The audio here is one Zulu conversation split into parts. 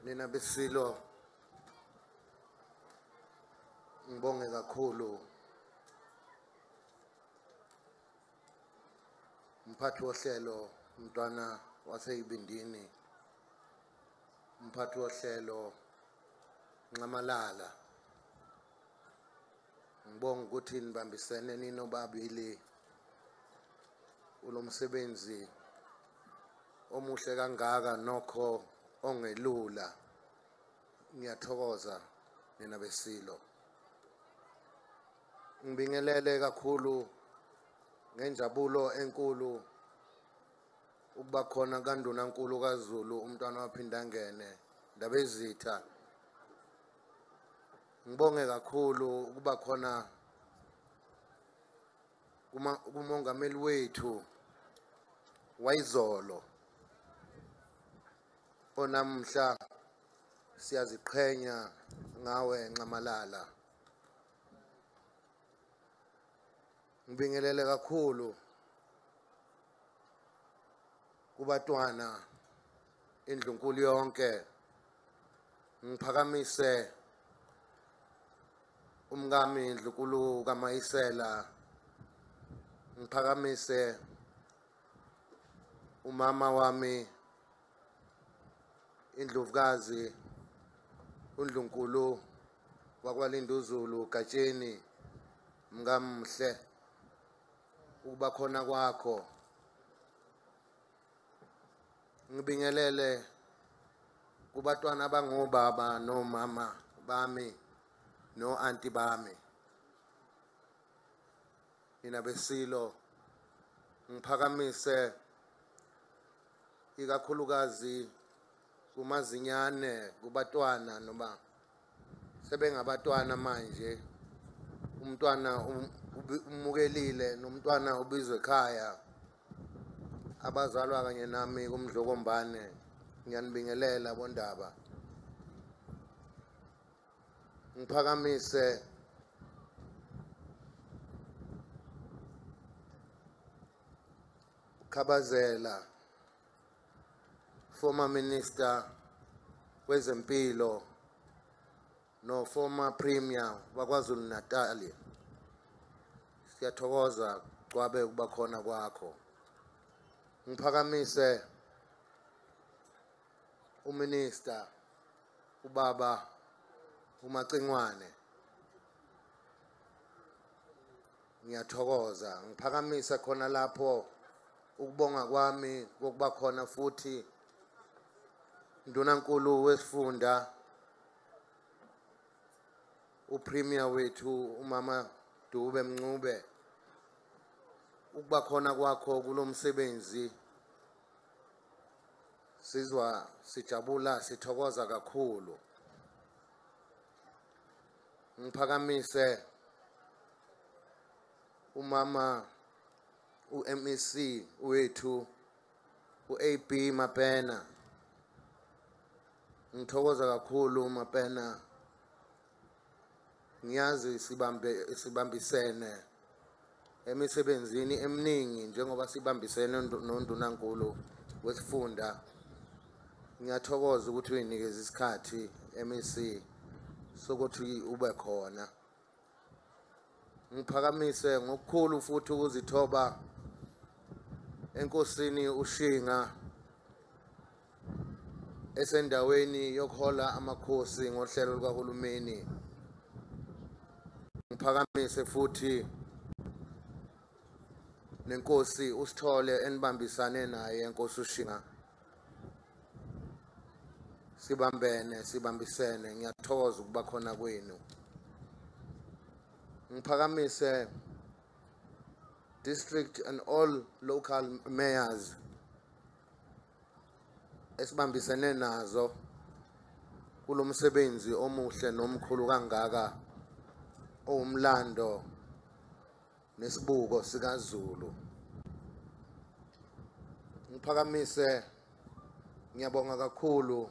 Nina besilo ngibonge kakhulu umphathi wohlelo umntwana waseyibindini umphathi wohlelo Nxamalala ngibonga ukuthi nibambisene ninobabili ulomsebenzi omuhle kangaka nokho ongelula. Ngiyathokoza nina besilo. Ngibingelele kakhulu ngenjabulo enkulu ukuba khona kandunankulu kaZulu umntwana waphinda ngene ndabezitha. Ngibonge kakhulu ukuba khona kumongameli wethu wayizolo onamhla siyaziqhenya ngawe Nxamalala. Ngibingelele kakhulu kubatwana indlunkulu yonke ngiphakamise umkami indlunkulu kaMayisela ngiphakamise umama wami indlovukazi uNdlunkulu wakwaLinduzulu Gatsheni mngamhle ukuba khona kwakho. Ngibingelele kubatwana abangobaba nomama bami no anti bami nina besilo ngiphakamise ikakhulukazi kumazinyane kubatwana noma sebengabatwana manje umntwana umukelile nomntwana ubizwe ekhaya abazalwa kanye nami kumdlokombane ngiyanibingelela bondaba. Ngiphakamise Khabazela former minister wezempilo no former premier waKwaZulu-Natal. Siyathokoza gcwabe ukuba khona kwakho. Ngiphakamise uminister ubaba uMacingwane. Ngiyathokoza ngiphakamise khona lapho ukubonga kwami kokuba khona futhi ndunankulu wesifunda upremier wethu umama Dube Mncube ukuba khona kwakho kulomsebenzi sizwa sijabula sithokoza kakhulu. Ngiphakamise umama uMEC wethu uAB Mapena. Ngithokoza kakhulu Mapena. Ngiyazi sibambisene emisebenzini eminingi njengoba sibambisene nondunankulu wesifunda. Ngiyathokoza ukuthi uyinikeze isikhathi MEC sokuthi ube khona. Ngiphakamise ngokukhulu futhi ukuzithoba enkosini uShinga esendaweni yokuhola amakhosi ngohlelo lukahulumeni. Ngiphakamise futhi nenkosi uSithole enibambisane naye enkosi uShinga. Sibambisene ngiyathokoza ukuba khona kwenu. Ngiphakamise district and all local mayors esibambisene nazo kulomsebenzi omuhle nomkhulu kangaka owumlando nesibuko sikaZulu. Ngiphakamise ngiyabonga kakhulu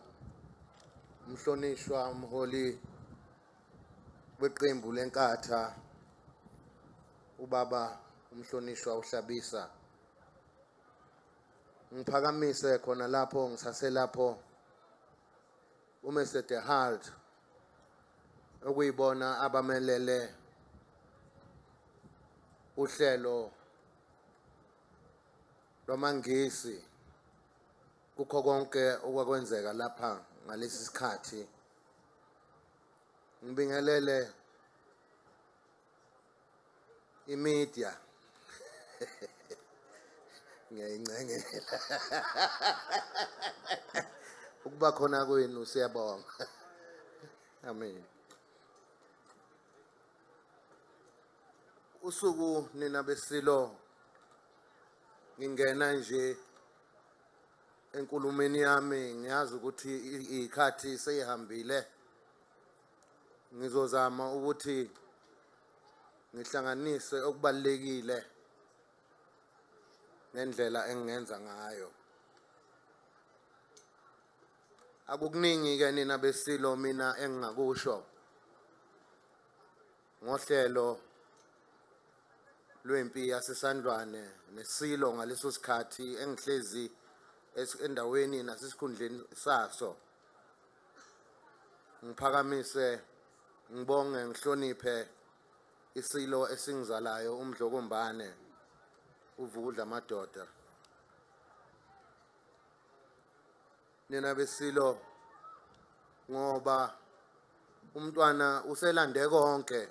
umhlonishwa umholi weqembu lenkatha ubaba umhlonishwa uHlabisa. Ngiphakamise khona lapho ngisaselapho uMr Halt okuyibona abamelele uhlelo lwamaNgisi kukho konke okwakwenzeka lapha ngalesi sikhathi. Ngibingelele imedia ngiyayincengela ukuba khona kwenu siyabonga. Amen. Usuku nina besilo ngingena nje enkulumeni yami ngiyazi ukuthi ikhathi seyihambile. Ngizozama ukuthi ngihlanganise okubalekile ngendlela engenza ngayo. Akukuningi ke nina besilo mina engingakusho ngohlelo lwempi yaseSandlwana nesilo ngaleso sikhathi engihlezi endaweni nasesikhundleni saso. Ngiphakamise ngibonge ngihloniphe isilo esingizalayo umdlokombane uvudla amadoda. Nina besilo ngoba umntwana uselande konke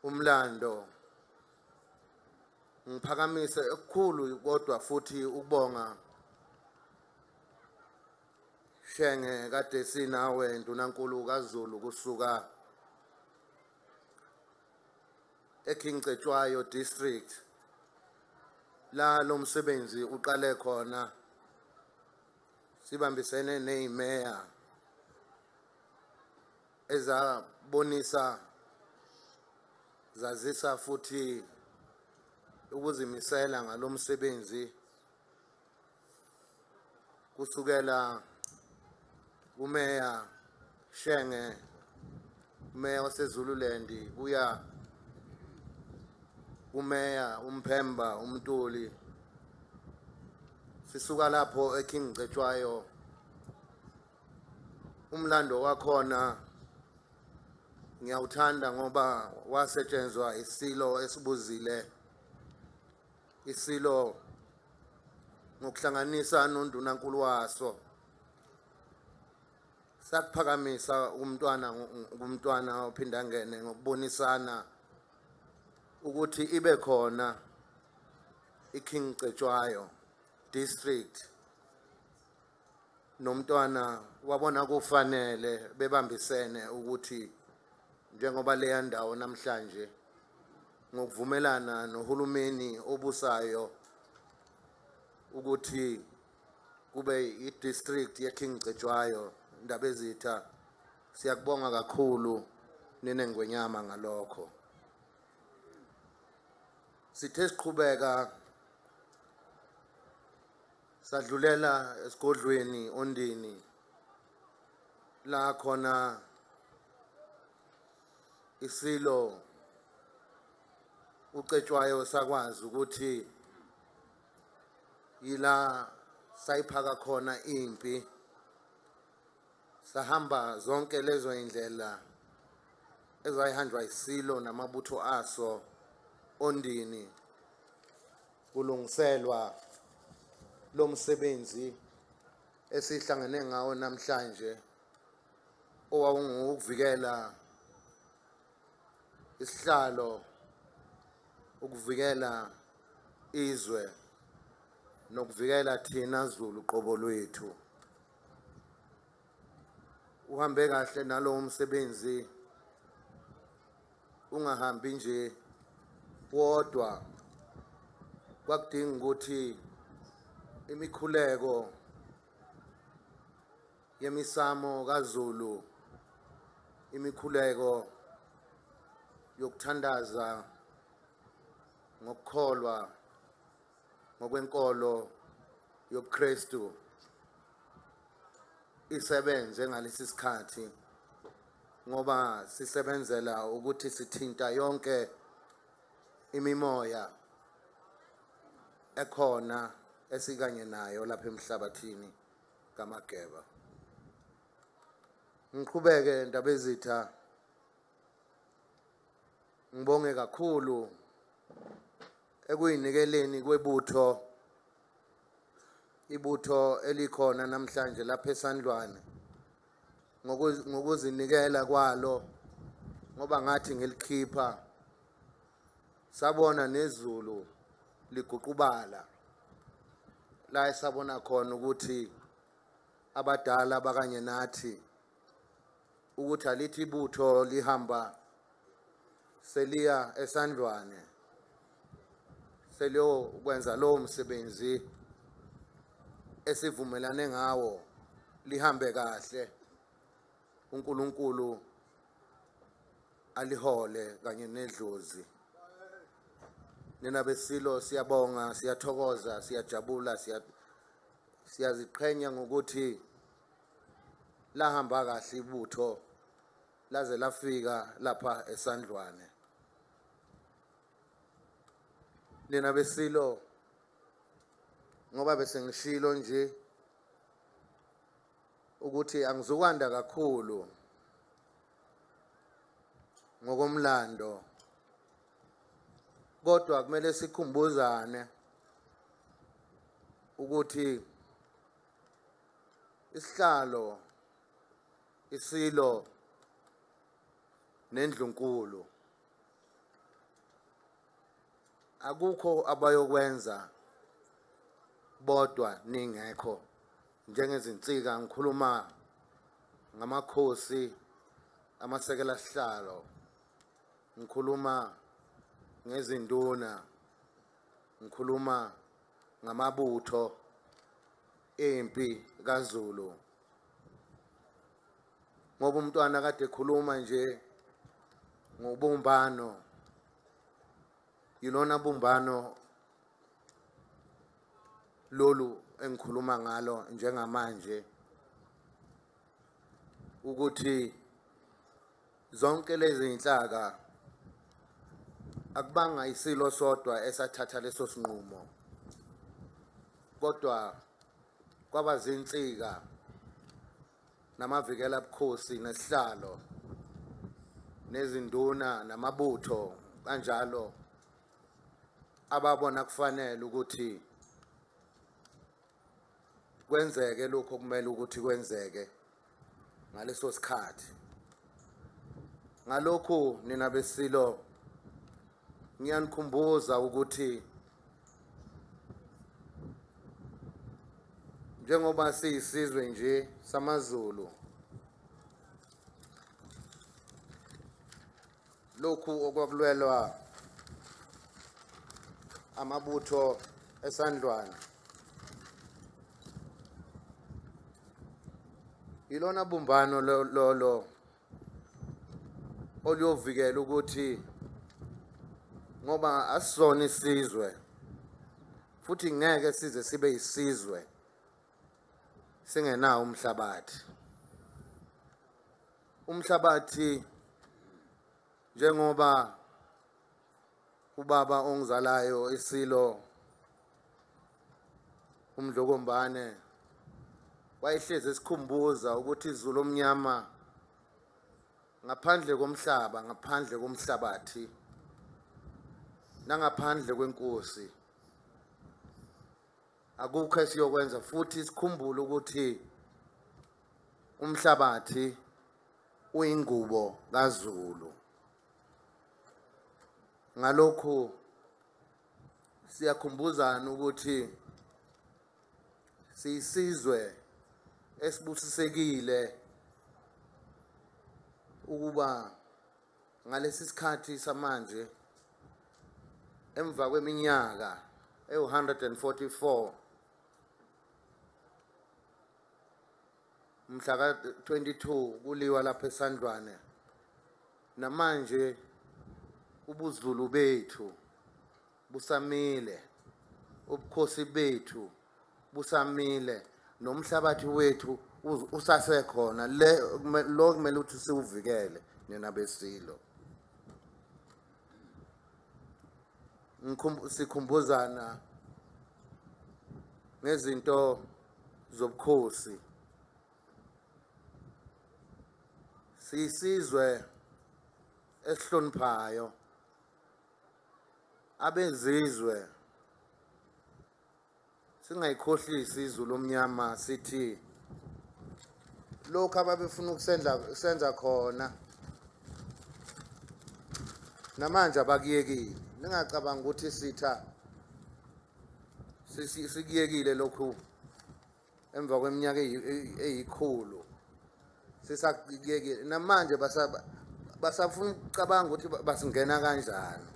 umlando. Ngiphakamise okukhulu kodwa futhi ukubonga shenge kade sinawe ndunankulu kaZulu kusuka eKingcetshwayo district la lomsebenzi uqale khona sibambisene nezimeya ezabonisa zazisa futhi ukuzimisela ngalomsebenzi kusukela umeya shenge umeya waseZululand kuya umeya umphemba umntuli. Sisuka lapho eKingcetshwayo umlando wakhona ngiyawuthanda ngoba wasetshenzwa isilo esibuzile, isilo ngokuhlanganisa nondunankulu waso sakuphakamisa umntwana ophinda ngene ngokubonisana ukuthi ibe khona iKingcetshwayo district. Nomntwana wabona kufanele bebambisene ukuthi njengoba leya ndawo namhlanje ngokuvumelana nohulumeni obusayo ukuthi kube i-district yeKingcetshwayo Indaba ezitha. Siyakubonga kakhulu iNgonyama ngalokho. Sithe siqhubeka sadlulela esigodlweni ondini la khona isilo uCetshwayo sakwazi ukuthi yila sayiphaka khona impi. Sahamba zonke lezo indlela ezayihanjwa isilo namabutho aso ondini kulungiselwa lo msebenzi esihlangene ngawo namhlanje owawungukuvikela isihlalo, ukuvikela izwe nokuvikela thina Zulu qobo lwethu. Uhambe kahle nalowo msebenzi, ungahambi nje wodwa. Kwakudinga ukuthi imikhuleko yemisamo kaZulu, imikhuleko yokuthandaza ngokukholwa ngokwenkolo yobuKristu isebenze ngalesi sikhathi, ngoba sisebenzela ukuthi sithinta yonke imimoya ekhona esikanye nayo lapha emhlabathini. kaMageba. Ngiqhubeke ndaba ezitha ngibonge kakhulu ekuyinikeleni kwebutho ibutho elikhona namhlanje lapha eSandlwana ngokuzinikela kwalo ngoba ngathi ngilikhipha sabona neZulu liguqubala la esabona khona ukuthi abadala bakanye nathi ukuthi alithi ibutho lihamba seliya eSandlwane seliyo ukwenza lowo msebenzi esivumelane ngawo lihambe kahle uNkulunkulu alihole kanye nedlozi. Nina besilo siyabonga, siyathokoza, siyajabula, siyaziqhenya ngokuthi lahamba kahle ibutho laze lafika lapha eSandlwane. Nina besilo ngoba bese ngishilo nje ukuthi angizokwanda kakhulu ngokomlando kodwa kumele sikhumbuzane ukuthi isihlalo isilo nendlunkulu akukho abayokwenza bodwa ningekho njengezinsika. Ngikhuluma ngamakhosi amasekela sihlalo, ngikhuluma ngezinduna, ngikhuluma ngamabutho empi kaZulu. Ngoba umntwana kade ekhuluma nje ngobumbano, yilona bumbano lolu engikhuluma ngalo njengamanje ukuthi zonke lezi inhlaka akubanga isilo sodwa esathatha leso sinqumo kodwa kwaba zinsika namavikela bukhosi nesihlalo nezinduna namabutho kanjalo ababona kufanele ukuthi kwenzeke lokho kumele ukuthi kwenzeke ngaleso sikhathi. Ngalokho nina besilo ngiyanikhumbuza ukuthi njengoba siyisizwe nje samaZulu lokhu okwakulwelwa amabutho eSandlwana ilona bumbano lolo oluyovikela ukuthi ngoba asizona isizwe futhi ngeke size sibe isizwe singenawo umhlabathi. Umhlabathi njengoba ubaba ongizalayo isilo uMdlokombane wayehlezi esikhumbuza ukuthi izulu omnyama ngaphandle komhlaba, ngaphandle komhlabathi nangaphandle kwenkosi akukho esiyokwenza. Futhi sikhumbule ukuthi umhlabathi uyingubo kaZulu. Ngalokho siyakhumbuzana ukuthi siyisizwe esibusisekile ukuba ngalesi sikhathi samanje emva kweminyaka ewu-144 mhla ka-22 kuliwa lapha eSandlwane namanje ubuZulu bethu busamile, ubukhosi bethu busamile, nomhlabathi wethu usasekhona lo kumele ukuthi siwuvikele nina besilo. Sikhumbuzana ngezinto zobukhosi siyisizwe esihloniphayo abezizwe singayikhohlisi izulu omnyama sithi lokho ababefuna ukusenza khona namanje abakuyekile. Ningacabanga ukuthi sikuyekile lokhu emva kweminyaka eyikhulu sisakuyekile. Namanje basafuna ukucabanga ukuthi basingena kanjani.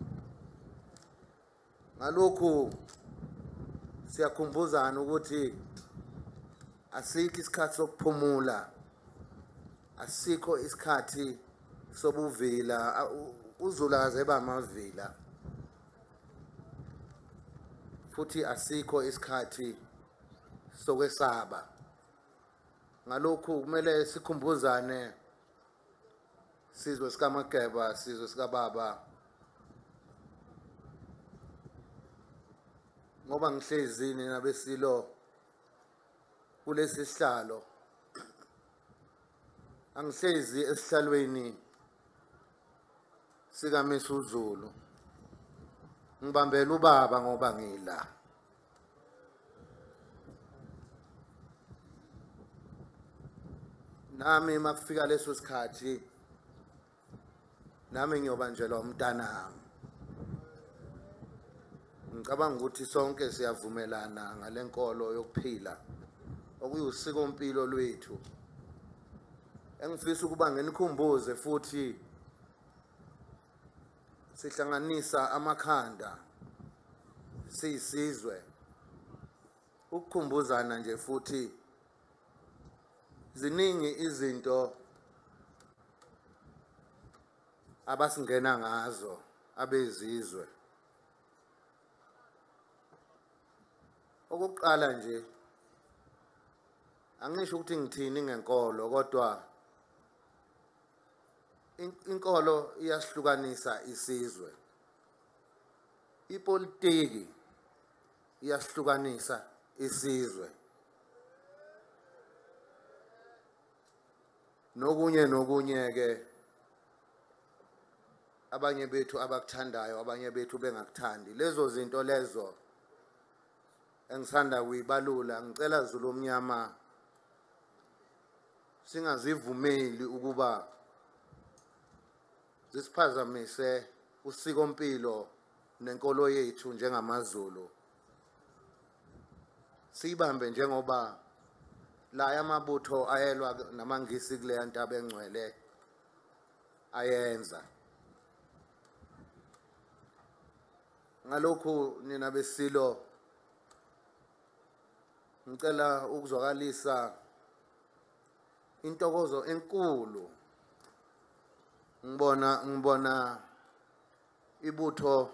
Ngalokhu siyakhumbuzana ukuthi asikho isikhathi sokuphumula, asikho isikhathi sobuvila. uZulu akazeba amavila, futhi asikho isikhathi sokwesaba. Ngalokhu kumele sikhumbuzane, sizwe sikaMageba, sizwe sikababa, ngoba ngihlezi nabesilo kulesi sihlalo, angihlezi esihlalweni sika uMisuzulu, ngibambela ubaba ngoba ngila. Nami makufika leso sikhathi nami ngiyobanjelwa umntanami. Ngicabanga ukuthi sonke siyavumelana ngalenkolo yokuphila okuyusikompilo lwethu. Engifisa ukuba ngenikhumbuze futhi sihlanganisa amakhanda siyisizwe ukukhumbuzana nje, futhi ziningi izinto abasingena ngazo abezizwe. Okokuqala nje, angisho ukuthi ngithini ngenkolo, kodwa inkolo iyasihlukanisa isizwe, ipolitiki iyasihlukanisa isizwe, nokunye ke abanye bethu abakuthandayo, abanye bethu bengakuthandi. Lezo zinto lezo engisanda kuyibalula, ngicela Zulu omnyama singazivumeli ukuba zisiphazamise usikompilo nenkolo yethu njengamaZulu. Siyibambe njengoba la yamabutho ayelwa namaNgisi kule ntaba engcwele ayenza. Ngalokhu nina besilo ngicela ukuzwakalisa intokozo enkulu. Ngibona ibutho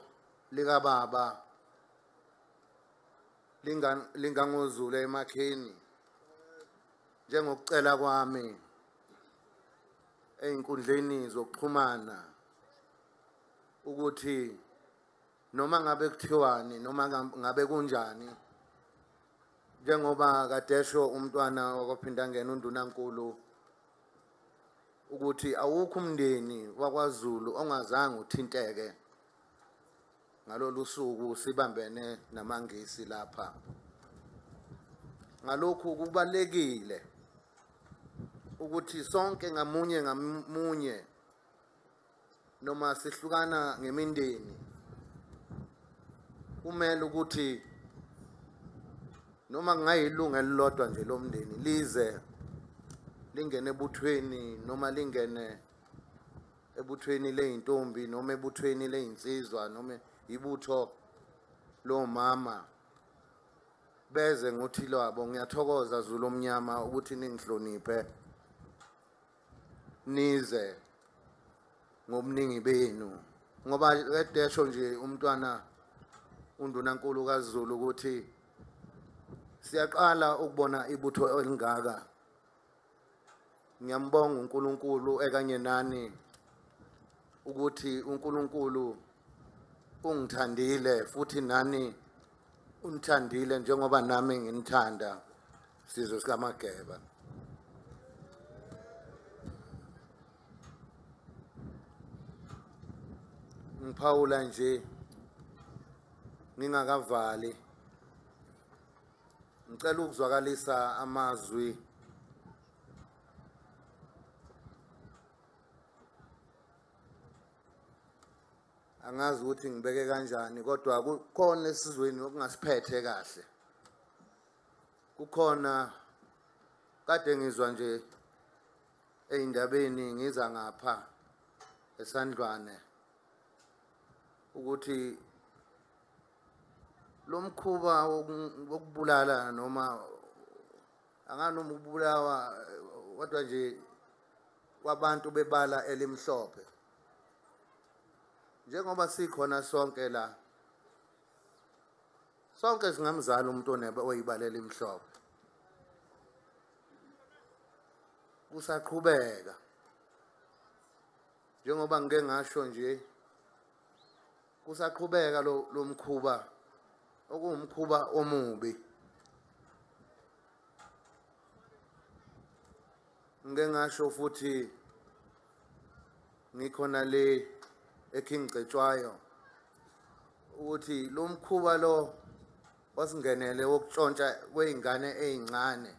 lika baba lingangoZulu emakheni, njengokucela kwami einkundleni zokuxhumana ukuthi noma ngabe kuthiwani, noma ngabe kunjani, njengoba kadesho umntwana wakophinda ngena undunankulu ukuthi awukho umndeni wakwaZulu ongazange uthinteke ngalolu suku sibambene namaNgisi lapha. Ngalokhu kubalekile ukuthi sonke ngamunye noma sihlukana ngemindeni, kumele ukuthi noma kungayilunga elilodwa nje lomndeni lize lingene ebuthweni, noma lingene ebuthweni leyintombi, noma ebuthweni leyinsizwa, noma ibutho lomama, beze ngothi lwabo. Ngiyathokoza Zulu omnyama ukuthi ningihloniphe, nize ngobuningi benu, ngoba edesho nje umntwana undunankulu kaZulu ukuthi siyaqala ukubona ibutho elingaka. Ngiyambonga uNkulunkulu ekanye nani ukuthi uNkulunkulu ungithandile futhi nani unithandile njengoba nami nginithanda, sizwe sikaMageba. ngiphawula nje ngingakavali ngicela ukuzwakalisa amazwi angazi ukuthi ngibeke kanjani kodwa kukhona esizweni okungasiphethe kahle kukhona kade ngizwa nje eyindabeni ngiza ngapha eSandlwana ukuthi lomkhuba wokubulala noma anganoma ukubulawa kodwa nje kwabantu bebala elimhlophe njengoba sikhona sonke la sonke singamzala umuntu oyibala elimhlophe usaqhubeka njengoba ngike ngasho nje kusaqhubeka lo mkhuba okuwumkhuba omubi ngike ngasho futhi ngikhona le ekingcetshwayo ukuthi lo mkhuba lo wasingenele wokutshontsha kweingane ezincane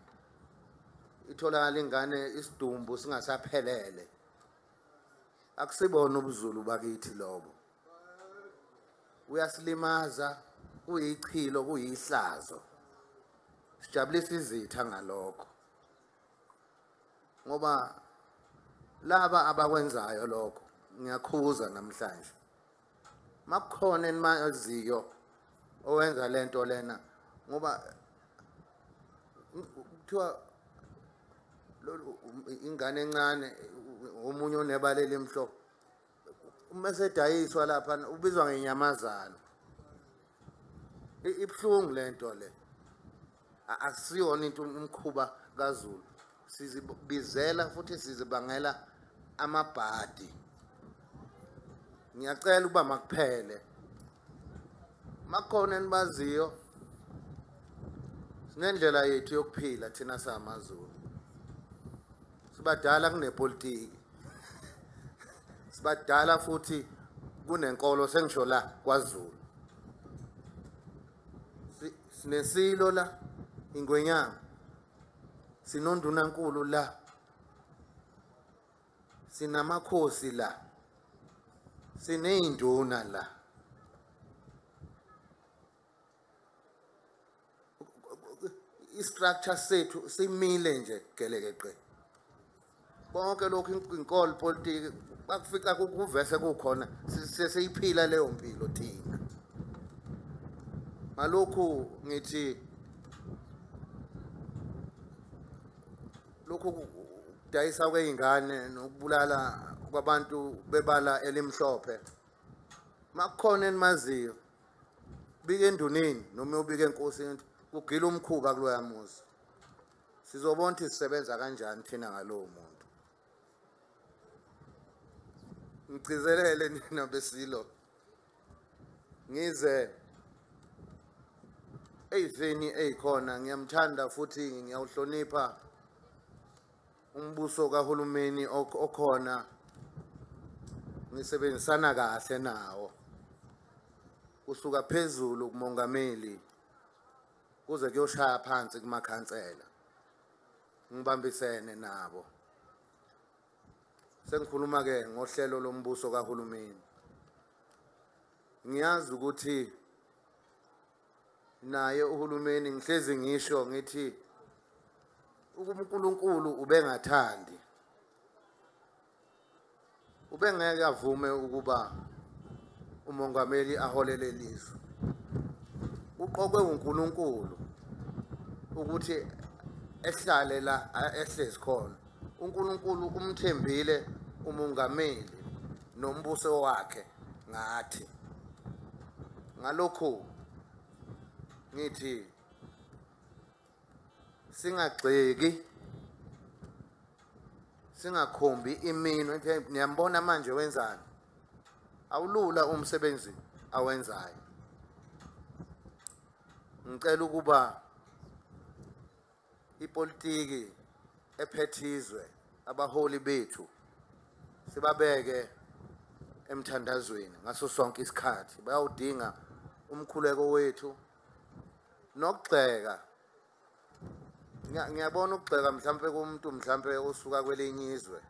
itholakala ingane isidumbu singasaphelele akusibona ubuZulu bakithi lobo uyasilimaza kuyichilo kuyihlazo sijabulisa izitha ngalokho ngoba laba abakwenzayo lokho ngiyakhuza namhlanje makukhona enimaziyo owenza lento lena ngoba kuthiwa ingane encane omunye onebala elimhlophe uma sedayiswa lapha ubizwa ngenyamazana ibhlungu lento le akusiyona into umkhuba kaZulu sizibizela futhi sizibangela amabhadi ngiyacela ukuba makuphele makhona enibaziyo sinendlela yethu yokuphila thina samaZulu sibadala kunepolitiki sibadala futhi kunenkolo sengisho la KwaZulu sinesilo la INgonyama sinondunankulu la sinamakhosi la sineyinduna la istructure sethu simile nje gelekeqe bonke lokhu inkolo politiki bakufika kuvese kukhona sesiyiphila leyo mpilo thina ngalokhu ngithi lokhu dayisa kweingane nokubulala kwabantu bebala elimhlophe makukhona enimaziyo bike enduneni noma ubike enkosini kugila umkhuba kuloya muzi sizobona ukuthi sisebenza kanjani thina ngalowo muntu ngigcizelele nina besilo ngize eyiveni eyikhona ngiyamthanda futhi ngiyawuhlonipha umbuso kahulumeni okhona ngisebenzisana kahle nawo kusuka phezulu kumongameli kuze kuyoshaya phansi kumakhansela ngibambisene nabo sengikhuluma ke ngohlelo lombuso kahulumeni ngiyazi ukuthi naye uhulumeni ngihlezi ngisho ngithi uNkulunkulu ubengathandi ubengeke avume ukuba umongameli aholele lizwe uqokwe uNkulunkulu ukuthi ehlale la ehlezi khona uNkulunkulu umthembile umongameli nombuso wakhe ngathi ngalokho ngithi singagxeki singakhombi iminwe niyambona manje wenzani awulula umsebenzi awenzayo ngicela ukuba ipolitiki ephethizwe abaholi bethu sibabeke emthandazweni ngaso sonke isikhathi. Bayawudinga umkhuleko wethu nokugxeka. Ngiyabona ukugxeka mhlambe kumuntu mhlambe osuka kwelinye izwe,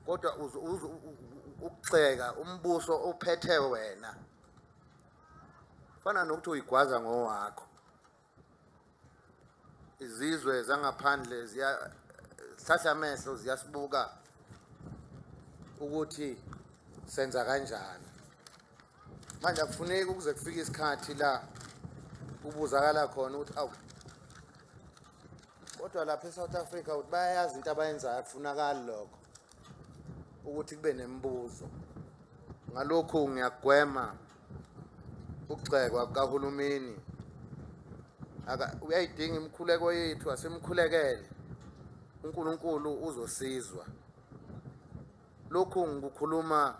kodwa ukugxeka umbuso ophethe wena fana nokuthi uyigwaza ngowakho. Izizwe zangaphandle zihlahla amehlo ziyasibuka ukuthi senza kanjani. Manje akufuneki ukuze kufike isikhathi la ubuzakala khona ukuthi awu, kodwa lapha eSouth Africa uthi bayayazi into abayenzayo, akufunakali lokho ukuthi kube nemibuzo. Ngalokhu ngiyagwema ukugxekwa kahulumeni. Uyayidinga imikhuleko yethu, asimkhulekele. uNkulunkulu uzosizwa. Lokhu ngikukhuluma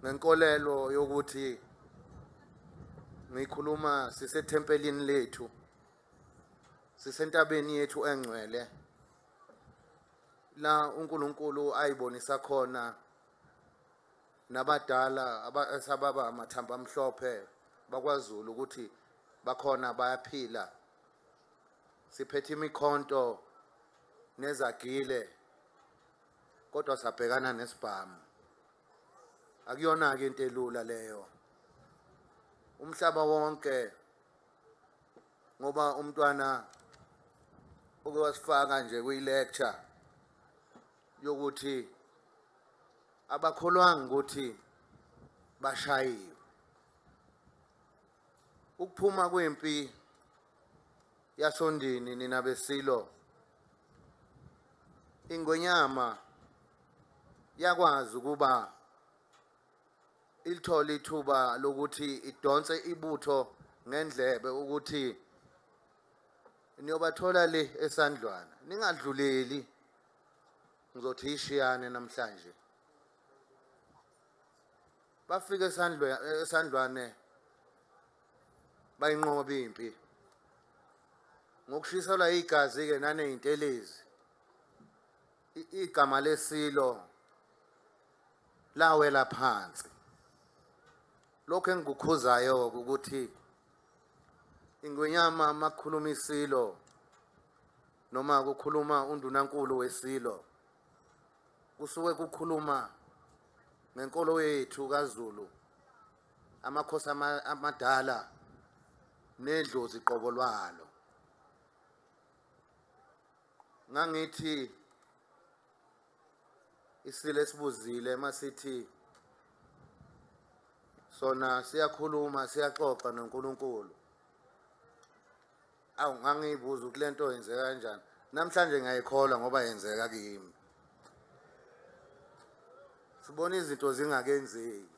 ngenkolelo yokuthi ngikhuluma sisethempelini lethu, sisentabeni yethu engcwele la uNkulunkulu ayibonisa khona nabadala esababa amathamba amhlophe bakwaZulu ukuthi bakhona bayaphila. Siphethe imikhonto nezagile kodwa sabhekana nesibhamu. Akuyona ke into elula leyo. Umhlaba wonke ngoba umntwana okwasifaka nje kwi-lecture yokuthi abakholwanga ukuthi bashayiwe. Ukuphuma kwempi yasondini nina besilo, INgonyama yakwazi ukuba ilithole ithuba lokuthi idonse ibutho ngendlebe ukuthi niyobathola le eSandlwana, ningadluleli, ngizothi ishiyane namhlanje. Bafika eSandlwana bayinqoba impi ngokushiselwa igazi ke naneyintelezi. Igama lesilo lawela phansi. Lokho engikukhuzayo ukuthi INgonyama makukhuluma isilo noma kukhuluma undunankulu wesilo, kusuke kukhuluma ngenkolo yethu kaZulu, amakhosi amadala nedlozi qobo lwalo. Ngangithi isilo esibuzile masithi sona siyakhuluma siyaxoxa noNkulunkulu. Awu ngangiyibuza ukuthi lento yenzeka kanjani. Namhlanje ngiyayikholwa ngoba yenzeka kimi. Sibona izinto zingakenzeki.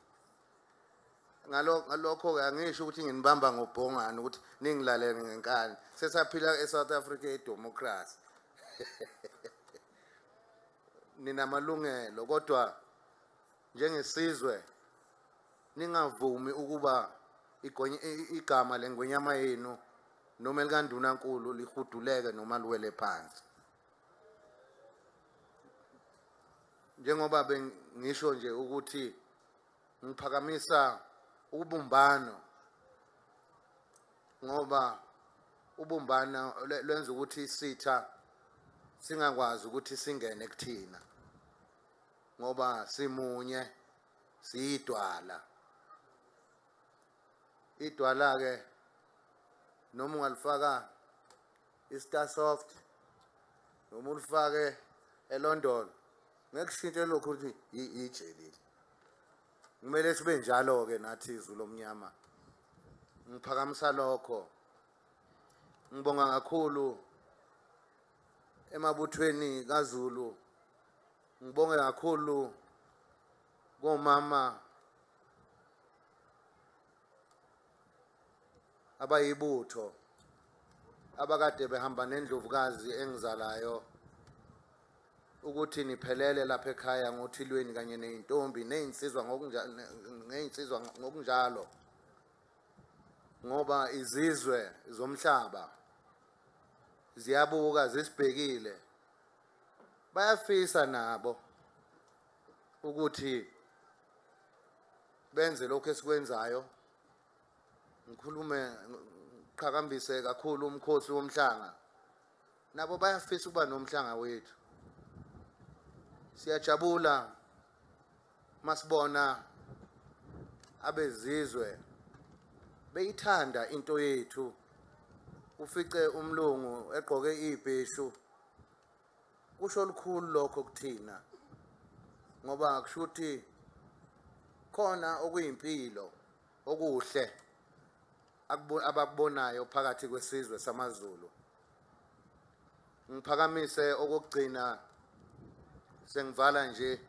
Ngalokho ke angisho ukuthi nginibamba ngobhongana ukuthi ningilalele ngenkani. Sesaphila eSouth Africa idemocracy. Ninamalungelo kodwa njengesizwe ningavumi ukuba igama leNgonyama yenu noma likaNdunankulu lihuduleke noma liwele phansi. Njengoba bengisho nje ukuthi ngiphakamisa ubumbano ngoba ubumbano lwenza ukuthi isitha singakwazi ukuthi singene kuthina ngoba simunye siyidwala. Idwala ke noma ungalifaka iStar Soft noma ulifake eLondon ngekushintshe lokho ukuthi ijelile. Kumele sibe njalo ke nathi iZulu omnyama. Ngiphakamisa lokho. Ngibonga kakhulu emabuthweni kaZulu. Ngibonge kakhulu komama abayibutho abakade behamba nendlovukazi engizalayo ukuthi niphelele lapha ekhaya ngothilweni kanye nezintombi nezinsizwa ngokunjalo ngoba izizwe zomhlaba ziyabuka zisibhekile, bayafisa nabo ukuthi benze lokho esikwenzayo. Ngikhulume qhakambise kakhulu umkhosi womhlanga. Nabo bayafisa ukuba nomhlanga wethu. Siyajabula masibona abezizwe beyithanda into yethu. Ufice umlungu egqoke ibheshu. Kusho olukhulu lokho kuthina. Ngoba kushuthi khona okuyimpilo okuhle abakubonayo phakathi kwesizwe samaZulu. Ngiphakamise okugcina sengivala nje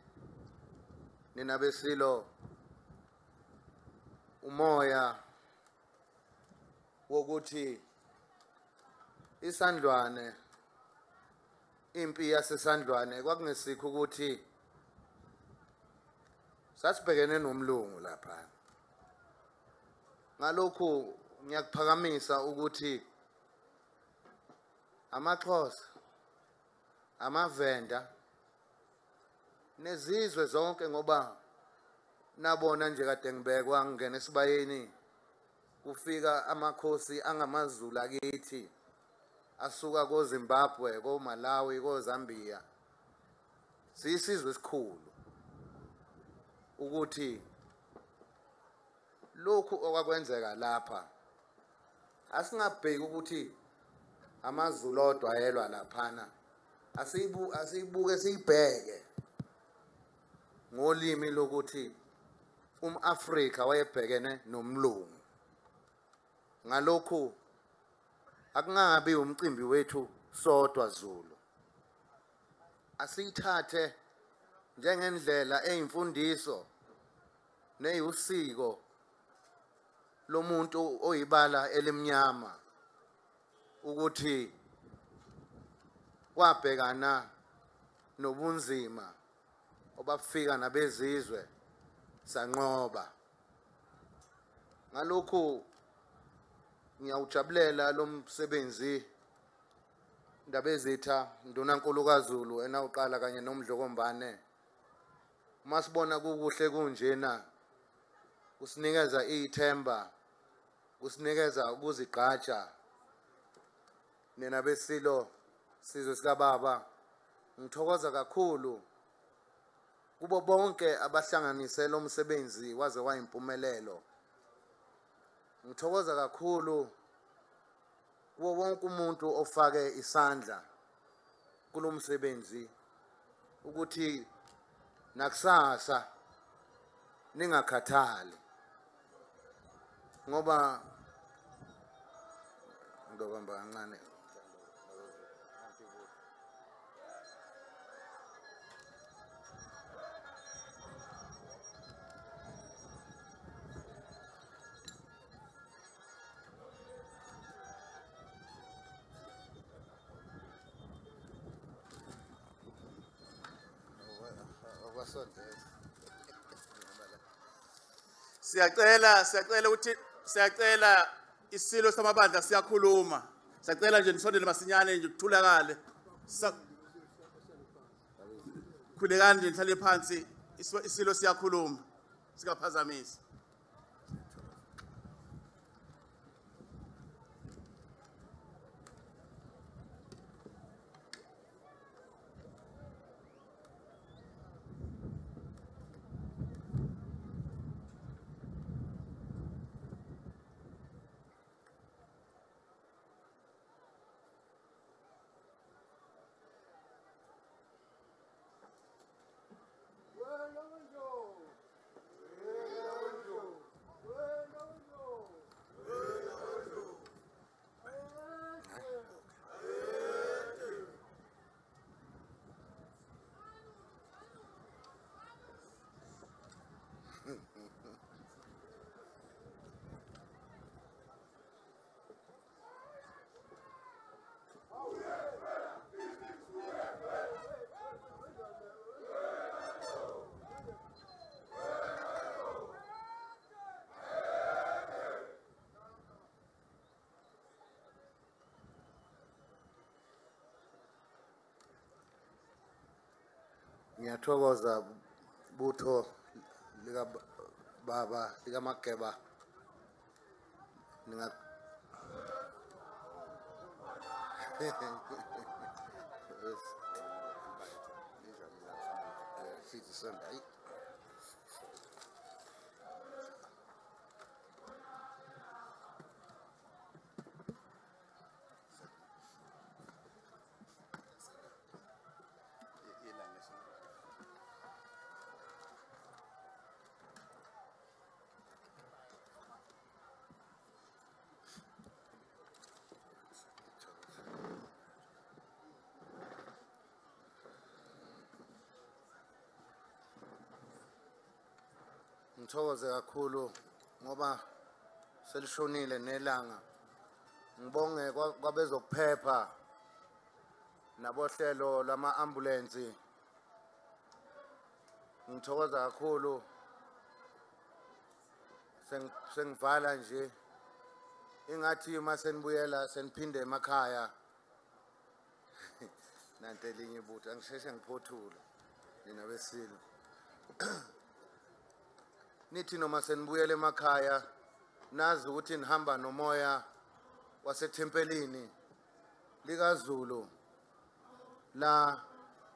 nina besilo umoya wokuthi iSandlwane impi yaseSandlwane kwakungesikho ukuthi sasibhekene nomlungu lapha. Ngalokhu ngiyakuphakamisa ukuthi amaXhosa, amaVenda nezizwe zonke ngoba nabona nje kade ngibekwa ngene esibayeni kufika amakhosi angamaZulu akithi asuka koZimbabwe, koMalawi, koZambia. Siyisizwe esikhulu ukuthi lokhu okwakwenzeka lapha asingabheki ukuthi amaZulu odwayelwa laphana. Asiyibuke siyibheke ngolimi lokuthi umAfrika wayebhekene nomlungu. Ngalokhu akungabi umcimbi wethu sodwa Zulu. Asiyithathe njengendlela eyimfundiso neyusiko lomuntu oyibala elimnyama ukuthi kwabhekana nobunzima obafika nabezizwe sanqoba. Ngalokhu ngiyawujabulela lo msebenzi indaba ezitha ndunankulu kaZulu enawuqala kanye nomdlokombane. Masibona kukuhle kunjena kusinikeza ithemba, kusinikeza ukuzigqaja. Nina besilo sizwe sikaBaba ngithokoza kakhulu kubo bonke abahlanganise lo msebenzi waze wayimpumelelo. Ngithokoza kakhulu kuwo wonke umuntu ofake isandla kulo msebenzi ukuthi nakusasa ningakhathali ngoba ngizobamba kancane. Siyacela isilo samabandla siyakhuluma. Siyacela nje nisondele masinyane nje kuthulakale. Khulekani nje nihlale phansi isilo siyakhuluma. Singaphazamisi. Ngiyathokoza butho lika baba lika Mageba ninga Sithi Sunday ngithokoze kakhulu ngoba selishonile nelanga ngibonge kwabezokuphepha nabohlelo lama-ambulensi ngithokoza kakhulu sengivala nje ingathi uma senibuyela seniphinde emakhaya nanto elinye ibutho angisheshe ngiphothule nina besilo nithi noma senibuyela emakhaya nazi ukuthi nihamba nomoya wasethempelini likaZulu la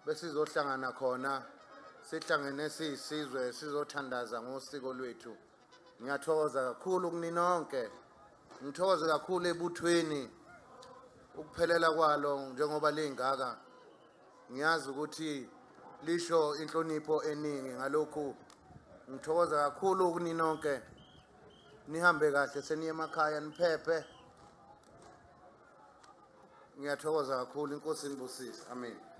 besizohlangana khona sihlangene siyisizwe sizothandaza ngosiko lwethu. Ngiyathokoza kakhulu kuninonke, ngithokoze kakhulu ebuthweni ukuphelela kwalo njengoba lingaka. Ngiyazi ukuthi lisho inhlonipho eningi, ngalokhu ngithokoza kakhulu kuninonke. Nihambe kahle seniye emakhaya niphephe. Ngiyathokoza kakhulu, inkosi inibusise. Amen.